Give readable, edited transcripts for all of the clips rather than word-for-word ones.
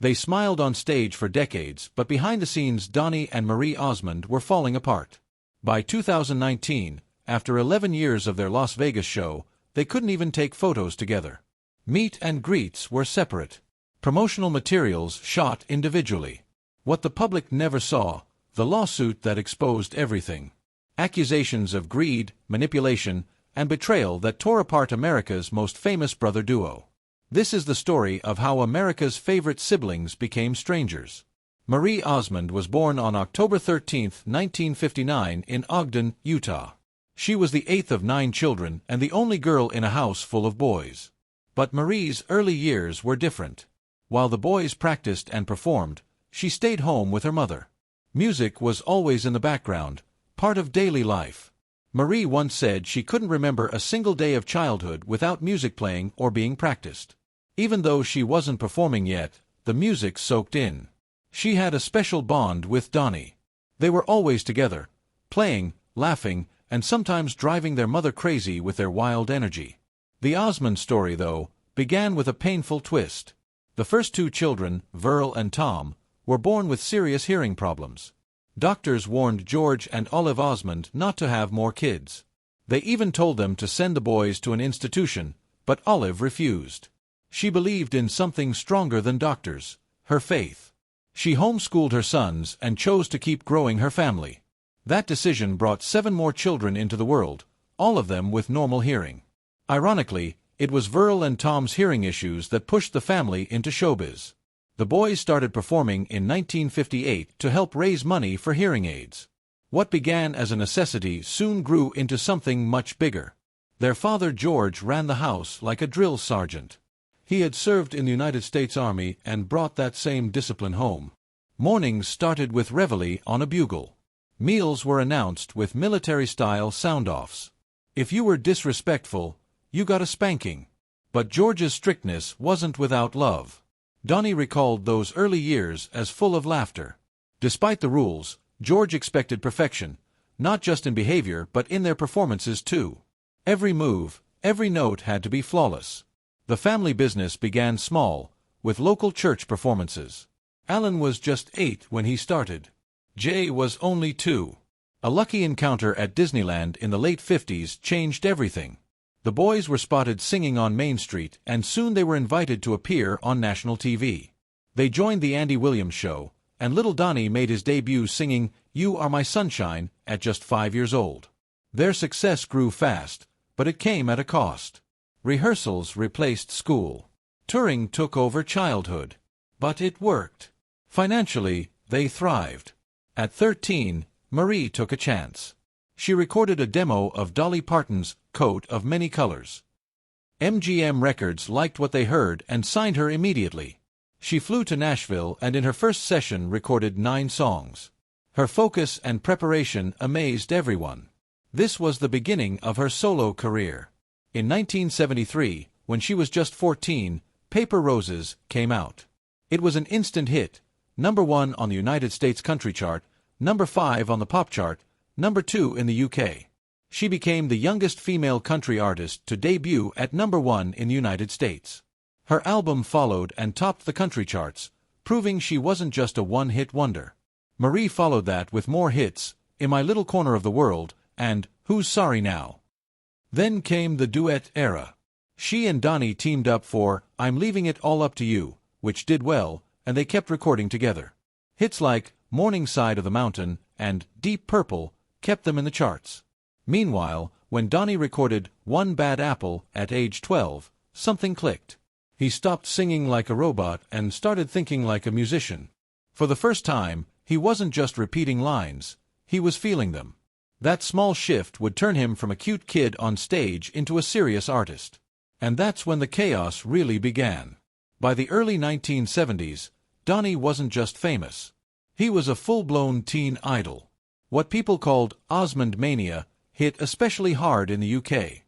They smiled on stage for decades, but behind the scenes Donny and Marie Osmond were falling apart. By 2019, after 11 years of their Las Vegas show, they couldn't even take photos together. Meet and greets were separate. Promotional materials shot individually. What the public never saw, the lawsuit that exposed everything. Accusations of greed, manipulation, and betrayal that tore apart America's most famous brother duo. This is the story of how America's favorite siblings became strangers. Marie Osmond was born on October 13, 1959 in Ogden, Utah. She was the eighth of 9 children and the only girl in a house full of boys. But Marie's early years were different. While the boys practiced and performed, she stayed home with her mother. Music was always in the background, part of daily life. Marie once said she couldn't remember a single day of childhood without music playing or being practiced. Even though she wasn't performing yet, the music soaked in. She had a special bond with Donny. They were always together, playing, laughing, and sometimes driving their mother crazy with their wild energy. The Osmond story, though, began with a painful twist. The first 2 children, Verl and Tom, were born with serious hearing problems. Doctors warned George and Olive Osmond not to have more kids. They even told them to send the boys to an institution, but Olive refused. She believed in something stronger than doctors, her faith. She homeschooled her sons and chose to keep growing her family. That decision brought 7 more children into the world, all of them with normal hearing. Ironically, it was Verl and Tom's hearing issues that pushed the family into showbiz. The boys started performing in 1958 to help raise money for hearing aids. What began as a necessity soon grew into something much bigger. Their father George ran the house like a drill sergeant. He had served in the United States Army and brought that same discipline home. Mornings started with reveille on a bugle. Meals were announced with military-style sound-offs. If you were disrespectful, you got a spanking. But George's strictness wasn't without love. Donny recalled those early years as full of laughter. Despite the rules, George expected perfection, not just in behavior but in their performances too. Every move, every note had to be flawless. The family business began small, with local church performances. Alan was just 8 when he started. Jay was only 2. A lucky encounter at Disneyland in the late 50s changed everything. The boys were spotted singing on Main Street, and soon they were invited to appear on national TV. They joined the Andy Williams Show, and little Donny made his debut singing "You Are My Sunshine" at just 5 years old. Their success grew fast, but it came at a cost. Rehearsals replaced school. Touring took over childhood. But it worked. Financially, they thrived. At 13, Marie took a chance. She recorded a demo of Dolly Parton's "Coat of Many Colors." MGM Records liked what they heard and signed her immediately. She flew to Nashville and in her first session recorded 9 songs. Her focus and preparation amazed everyone. This was the beginning of her solo career. In 1973, when she was just 14, "Paper Roses" came out. It was an instant hit, #1 on the United States country chart, #5 on the pop chart, #2 in the UK. She became the youngest female country artist to debut at #1 in the United States. Her album followed and topped the country charts, proving she wasn't just a one-hit wonder. Marie followed that with more hits, "In My Little Corner of the World" and "Who's Sorry Now?" Then came the duet era. She and Donny teamed up for "I'm Leaving It All Up to You," which did well, and they kept recording together. Hits like "Morning Side of the Mountain" and "Deep Purple" kept them in the charts. Meanwhile, when Donny recorded "One Bad Apple" at age 12, something clicked. He stopped singing like a robot and started thinking like a musician. For the first time, he wasn't just repeating lines, he was feeling them. That small shift would turn him from a cute kid on stage into a serious artist. And that's when the chaos really began. By the early 1970s, Donny wasn't just famous. He was a full-blown teen idol. What people called Osmond Mania hit especially hard in the UK.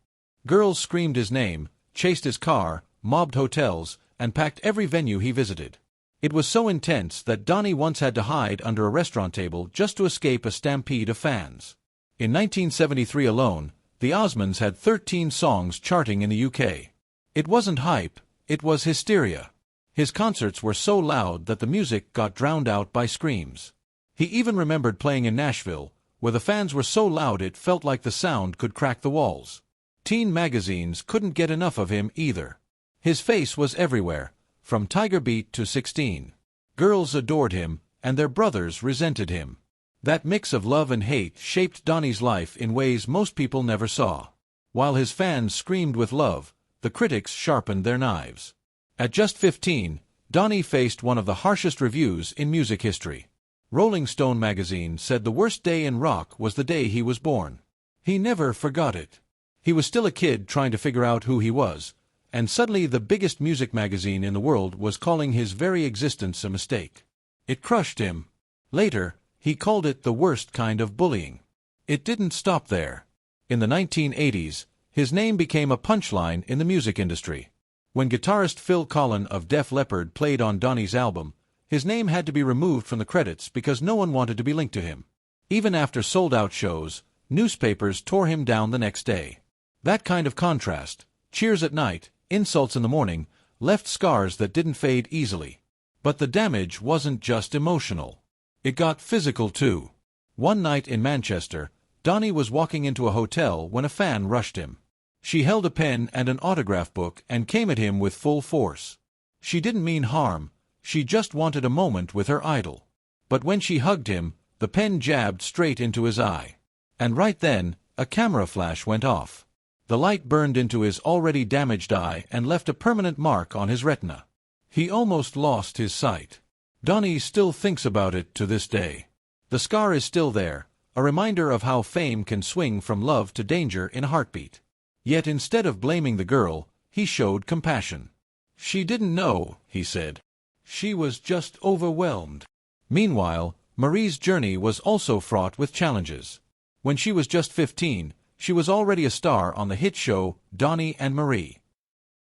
Girls screamed his name, chased his car, mobbed hotels, and packed every venue he visited. It was so intense that Donny once had to hide under a restaurant table just to escape a stampede of fans. In 1973 alone, the Osmonds had 13 songs charting in the UK. It wasn't hype, it was hysteria. His concerts were so loud that the music got drowned out by screams. He even remembered playing in Nashville, where the fans were so loud it felt like the sound could crack the walls. Teen magazines couldn't get enough of him either. His face was everywhere, from Tiger Beat to 16. Girls adored him, and their brothers resented him. That mix of love and hate shaped Donny's life in ways most people never saw. While his fans screamed with love, the critics sharpened their knives. At just 15, Donny faced one of the harshest reviews in music history. Rolling Stone magazine said the worst day in rock was the day he was born. He never forgot it. He was still a kid trying to figure out who he was, and suddenly the biggest music magazine in the world was calling his very existence a mistake. It crushed him. Later, he called it the worst kind of bullying. It didn't stop there. In the 1980s, his name became a punchline in the music industry. When guitarist Phil Collen of Def Leppard played on Donny's album, his name had to be removed from the credits because no one wanted to be linked to him. Even after sold-out shows, newspapers tore him down the next day. That kind of contrast, cheers at night, insults in the morning, left scars that didn't fade easily. But the damage wasn't just emotional. It got physical too. One night in Manchester, Donny was walking into a hotel when a fan rushed him. She held a pen and an autograph book and came at him with full force. She didn't mean harm, she just wanted a moment with her idol. But when she hugged him, the pen jabbed straight into his eye. And right then, a camera flash went off. The light burned into his already damaged eye and left a permanent mark on his retina. He almost lost his sight. Donny still thinks about it to this day. The scar is still there, a reminder of how fame can swing from love to danger in a heartbeat. Yet instead of blaming the girl, he showed compassion. "She didn't know," he said. "She was just overwhelmed." Meanwhile, Marie's journey was also fraught with challenges. When she was just 15, she was already a star on the hit show Donny and Marie.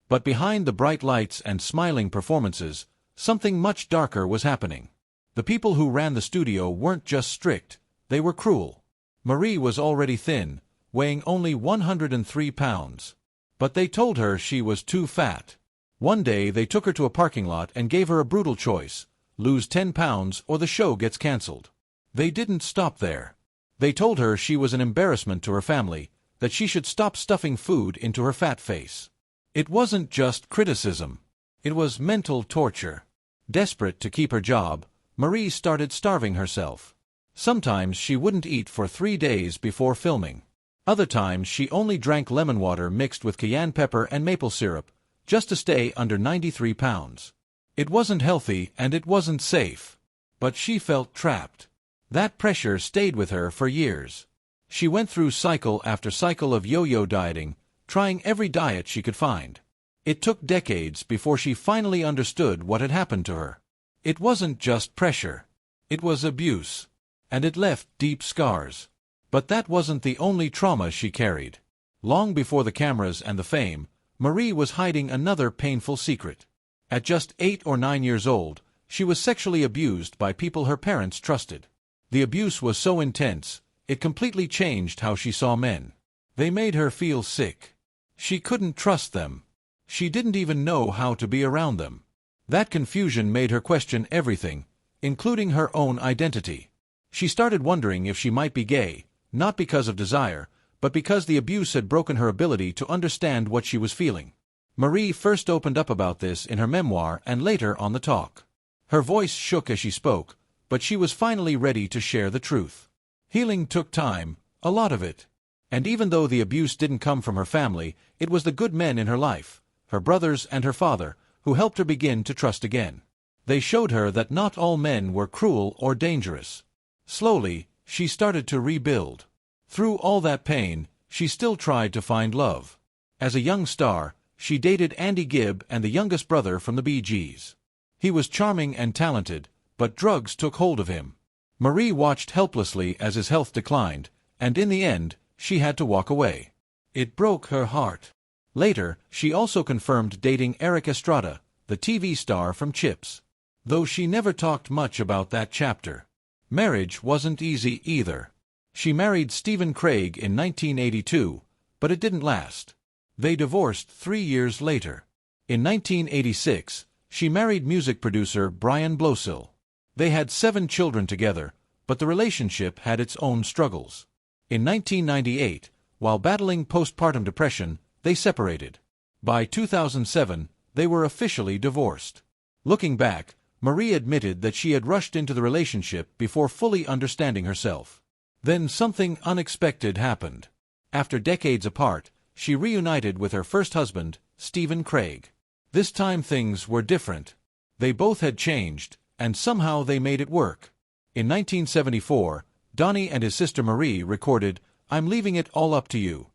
But behind the bright lights and smiling performances, something much darker was happening. The people who ran the studio weren't just strict, they were cruel. Marie was already thin, weighing only 103 pounds. But they told her she was too fat. One day they took her to a parking lot and gave her a brutal choice: lose 10 pounds or the show gets cancelled. They didn't stop there. They told her she was an embarrassment to her family, that she should stop stuffing food into her fat face. It wasn't just criticism. It was mental torture. Desperate to keep her job, Marie started starving herself. Sometimes she wouldn't eat for 3 days before filming. Other times she only drank lemon water mixed with cayenne pepper and maple syrup, just to stay under 93 pounds. It wasn't healthy and it wasn't safe. But she felt trapped. That pressure stayed with her for years. She went through cycle after cycle of yo-yo dieting, trying every diet she could find. It took decades before she finally understood what had happened to her. It wasn't just pressure. It was abuse. And it left deep scars. But that wasn't the only trauma she carried. Long before the cameras and the fame, Marie was hiding another painful secret. At just 8 or 9 years old, she was sexually abused by people her parents trusted. The abuse was so intense, it completely changed how she saw men. They made her feel sick. She couldn't trust them. She didn't even know how to be around them. That confusion made her question everything, including her own identity. She started wondering if she might be gay, not because of desire, but because the abuse had broken her ability to understand what she was feeling. Marie first opened up about this in her memoir and later on The Talk. Her voice shook as she spoke, but she was finally ready to share the truth. Healing took time, a lot of it. And even though the abuse didn't come from her family, it was the good men in her life, her brothers and her father, who helped her begin to trust again. They showed her that not all men were cruel or dangerous. Slowly, she started to rebuild. Through all that pain, she still tried to find love. As a young star, she dated Andy Gibb and the youngest brother from the Bee Gees. He was charming and talented, but drugs took hold of him. Marie watched helplessly as his health declined, and in the end, she had to walk away. It broke her heart. Later, she also confirmed dating Eric Estrada, the TV star from Chips. Though she never talked much about that chapter. Marriage wasn't easy either. She married Stephen Craig in 1982, but it didn't last. They divorced 3 years later. In 1986, She married music producer Brian Blosill. They had 7 children together, but the relationship had its own struggles. In 1998, while battling postpartum depression, they separated. By 2007, they were officially divorced. Looking back, Marie admitted that she had rushed into the relationship before fully understanding herself. Then something unexpected happened. After decades apart, she reunited with her first husband, Stephen Craig. This time things were different. They both had changed, and somehow they made it work. In 1974, Donny and his sister Marie recorded "I'm Leaving It All Up to You."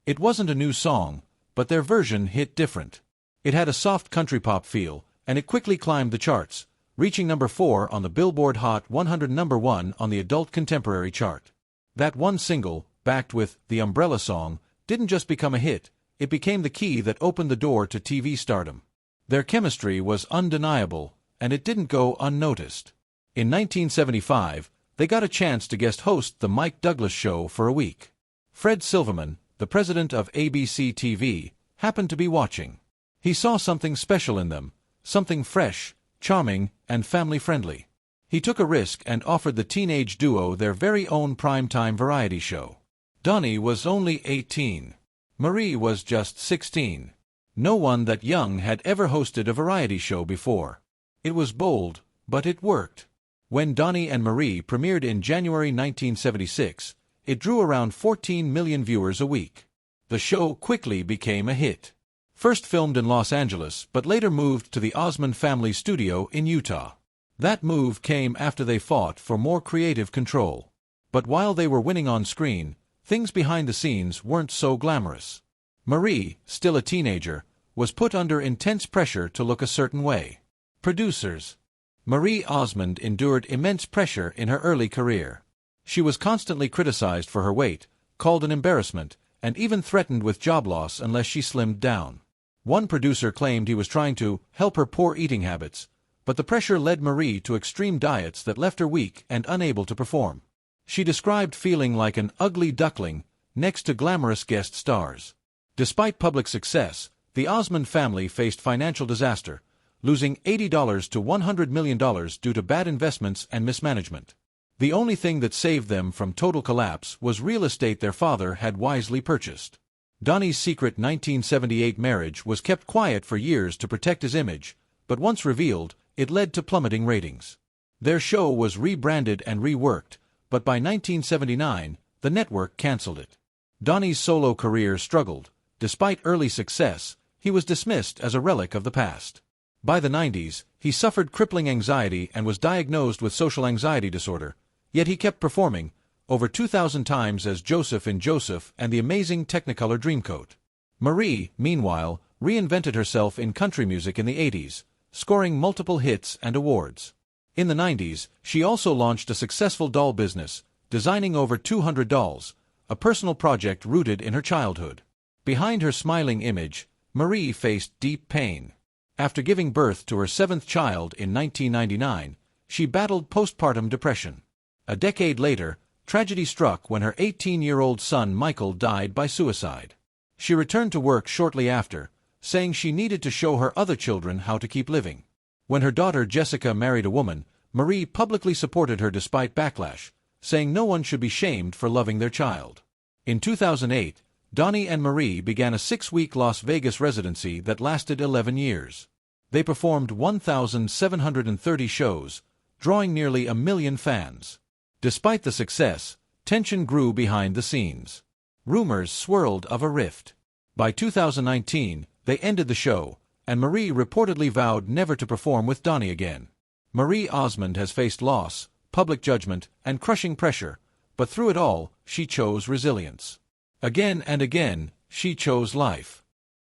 It wasn't a new song, but their version hit different. It had a soft country pop feel, and it quickly climbed the charts, reaching number 4 on the Billboard Hot 100, number 1 on the Adult Contemporary chart. That one single, backed with "The Umbrella Song," didn't just become a hit, it became the key that opened the door to TV stardom. Their chemistry was undeniable, and it didn't go unnoticed. In 1975, they got a chance to guest host The Mike Douglas Show for a week. Fred Silverman, the president of ABC TV, happened to be watching. He saw something special in them, something fresh, charming, and family-friendly. He took a risk and offered the teenage duo their very own primetime variety show. Donny was only 18. Marie was just 16. No one that young had ever hosted a variety show before. It was bold, but it worked. When Donny and Marie premiered in January 1976, it drew around 14 million viewers a week. The show quickly became a hit. First filmed in Los Angeles, but later moved to the Osmond family studio in Utah. That move came after they fought for more creative control. But while they were winning on screen, things behind the scenes weren't so glamorous. Marie, still a teenager, was put under intense pressure to look a certain way. Producers. Marie Osmond endured immense pressure in her early career. She was constantly criticized for her weight, called an embarrassment, and even threatened with job loss unless she slimmed down. One producer claimed he was trying to help her poor eating habits, but the pressure led Marie to extreme diets that left her weak and unable to perform. She described feeling like an ugly duckling next to glamorous guest stars. Despite public success, the Osmond family faced financial disaster, losing $80 to $100 million due to bad investments and mismanagement. The only thing that saved them from total collapse was real estate their father had wisely purchased. Donny's secret 1978 marriage was kept quiet for years to protect his image, but once revealed, it led to plummeting ratings. Their show was rebranded and reworked, but by 1979, the network canceled it. Donny's solo career struggled. Despite early success, he was dismissed as a relic of the past. By the 90s, he suffered crippling anxiety and was diagnosed with social anxiety disorder, yet he kept performing, over 2,000 times as Joseph in Joseph and the Amazing Technicolor Dreamcoat. Marie, meanwhile, reinvented herself in country music in the 80s, scoring multiple hits and awards. In the 90s, she also launched a successful doll business, designing over 200 dolls, a personal project rooted in her childhood. Behind her smiling image, Marie faced deep pain. After giving birth to her 7th child in 1999, she battled postpartum depression. A decade later, tragedy struck when her 18-year-old son Michael died by suicide. She returned to work shortly after, saying she needed to show her other children how to keep living. When her daughter Jessica married a woman, Marie publicly supported her despite backlash, saying no one should be shamed for loving their child. In 2008, Donny and Marie began a 6-week Las Vegas residency that lasted 11 years. They performed 1,730 shows, drawing nearly 1 million fans. Despite the success, tension grew behind the scenes. Rumors swirled of a rift. By 2019, they ended the show, and Marie reportedly vowed never to perform with Donny again. Marie Osmond has faced loss, public judgment, and crushing pressure, but through it all, she chose resilience. Again and again, she chose life.